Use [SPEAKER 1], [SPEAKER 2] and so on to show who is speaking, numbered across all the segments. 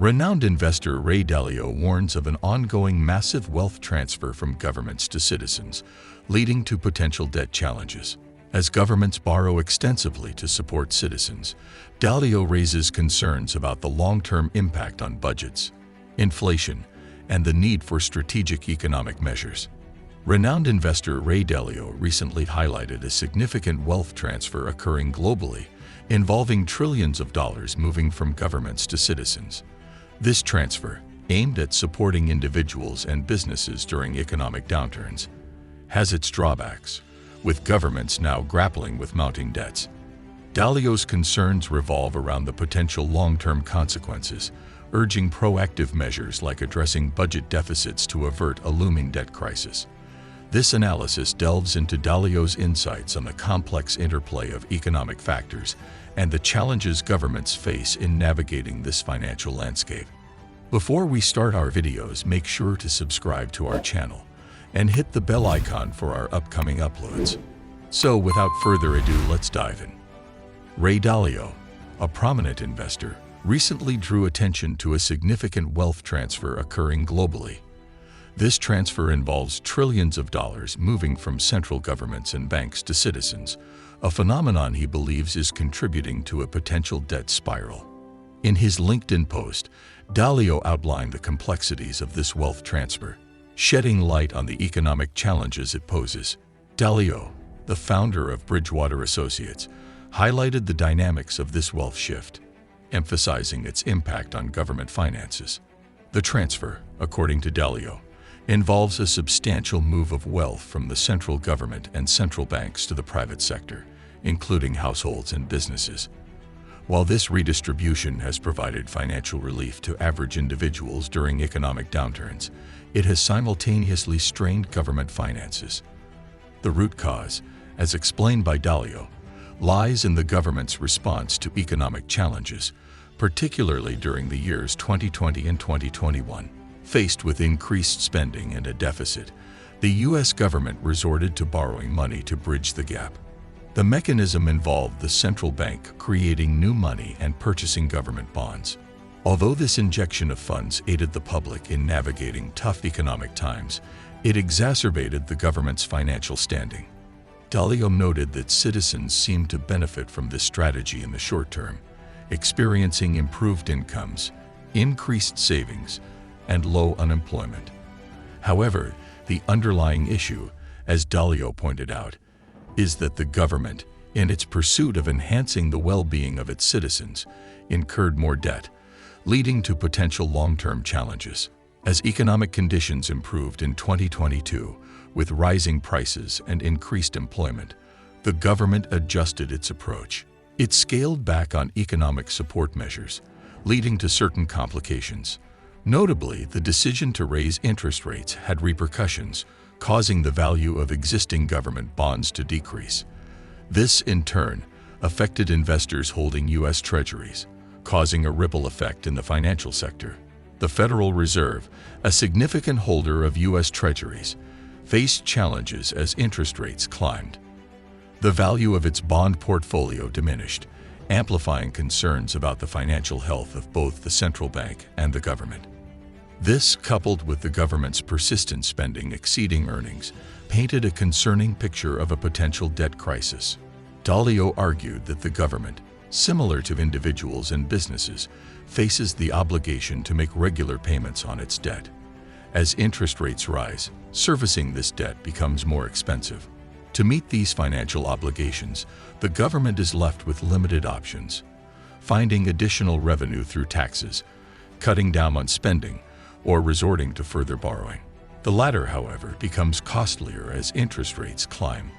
[SPEAKER 1] Renowned investor Ray Dalio warns of an ongoing massive wealth transfer from governments to citizens, leading to potential debt challenges. As governments borrow extensively to support citizens, Dalio raises concerns about the long-term impact on budgets, inflation, and the need for strategic economic measures. Renowned investor Ray Dalio recently highlighted a significant wealth transfer occurring globally, involving trillions of dollars moving from governments to citizens. This transfer, aimed at supporting individuals and businesses during economic downturns, has its drawbacks, with governments now grappling with mounting debts. Dalio's concerns revolve around the potential long-term consequences, urging proactive measures like addressing budget deficits to avert a looming debt crisis. This analysis delves into Dalio's insights on the complex interplay of economic factors and the challenges governments face in navigating this financial landscape. Before we start our videos, make sure to subscribe to our channel and hit the bell icon for our upcoming uploads. So without further ado, let's dive in. Ray Dalio, a prominent investor, recently drew attention to a significant wealth transfer occurring globally. This transfer involves trillions of dollars moving from central governments and banks to citizens, a phenomenon he believes is contributing to a potential debt spiral. In his LinkedIn post, Dalio outlined the complexities of this wealth transfer, shedding light on the economic challenges it poses. Dalio, the founder of Bridgewater Associates, highlighted the dynamics of this wealth shift, emphasizing its impact on government finances. The transfer, according to Dalio, involves a substantial move of wealth from the central government and central banks to the private sector, including households and businesses. While this redistribution has provided financial relief to average individuals during economic downturns, it has simultaneously strained government finances. The root cause, as explained by Dalio, lies in the government's response to economic challenges, particularly during the years 2020 and 2021. Faced with increased spending and a deficit, the U.S. government resorted to borrowing money to bridge the gap. The mechanism involved the central bank creating new money and purchasing government bonds. Although this injection of funds aided the public in navigating tough economic times, it exacerbated the government's financial standing. Dalio noted that citizens seemed to benefit from this strategy in the short term, experiencing improved incomes, increased savings, and low unemployment. However, the underlying issue, as Dalio pointed out, is that the government, in its pursuit of enhancing the well-being of its citizens, incurred more debt, leading to potential long-term challenges. As economic conditions improved in 2022, with rising prices and increased employment, the government adjusted its approach. It scaled back on economic support measures, leading to certain complications. Notably, the decision to raise interest rates had repercussions, causing the value of existing government bonds to decrease. This, in turn, affected investors holding U.S. Treasuries, causing a ripple effect in the financial sector. The Federal Reserve, a significant holder of U.S. Treasuries, faced challenges as interest rates climbed. The value of its bond portfolio diminished, amplifying concerns about the financial health of both the central bank and the government. This, coupled with the government's persistent spending exceeding earnings, painted a concerning picture of a potential debt crisis. Dalio argued that the government, similar to individuals and businesses, faces the obligation to make regular payments on its debt. As interest rates rise, servicing this debt becomes more expensive. To meet these financial obligations, the government is left with limited options: finding additional revenue through taxes, cutting down on spending, or resorting to further borrowing. The latter, however, becomes costlier as interest rates climb.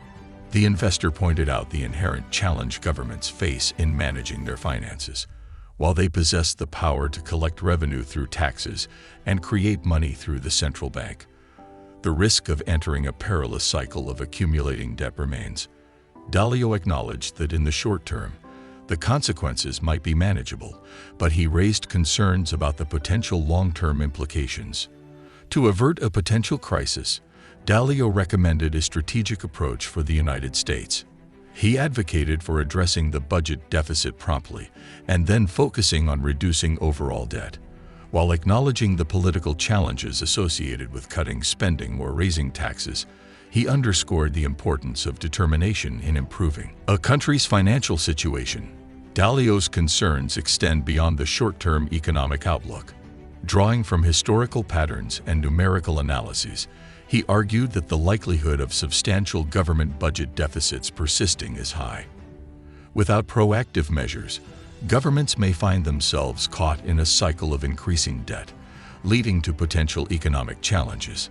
[SPEAKER 1] The investor pointed out the inherent challenge governments face in managing their finances. While they possess the power to collect revenue through taxes and create money through the central bank, the risk of entering a perilous cycle of accumulating debt remains. Dalio acknowledged that in the short term, the consequences might be manageable, but he raised concerns about the potential long-term implications. To avert a potential crisis, Dalio recommended a strategic approach for the United States. He advocated for addressing the budget deficit promptly and then focusing on reducing overall debt. While acknowledging the political challenges associated with cutting spending or raising taxes, he underscored the importance of determination in improving a country's financial situation. Dalio's concerns extend beyond the short-term economic outlook. Drawing from historical patterns and numerical analyses, he argued that the likelihood of substantial government budget deficits persisting is high. Without proactive measures, governments may find themselves caught in a cycle of increasing debt, leading to potential economic challenges.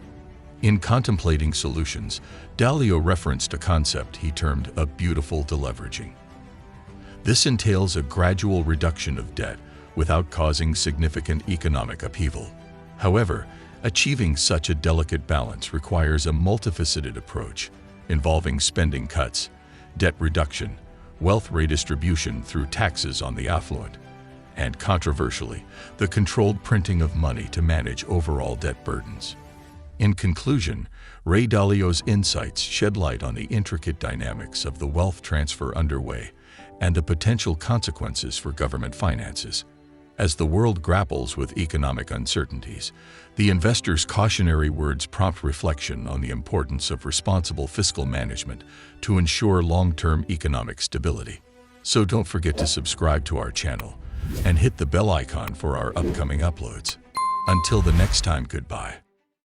[SPEAKER 1] In contemplating solutions, Dalio referenced a concept he termed a beautiful deleveraging. This entails a gradual reduction of debt without causing significant economic upheaval. However, achieving such a delicate balance requires a multifaceted approach involving spending cuts, debt reduction, wealth redistribution through taxes on the affluent, and controversially, the controlled printing of money to manage overall debt burdens. In conclusion, Ray Dalio's insights shed light on the intricate dynamics of the wealth transfer underway and the potential consequences for government finances. As the world grapples with economic uncertainties, the investor's cautionary words prompt reflection on the importance of responsible fiscal management to ensure long-term economic stability. So don't forget to subscribe to our channel and hit the bell icon for our upcoming uploads. Until the next time, goodbye.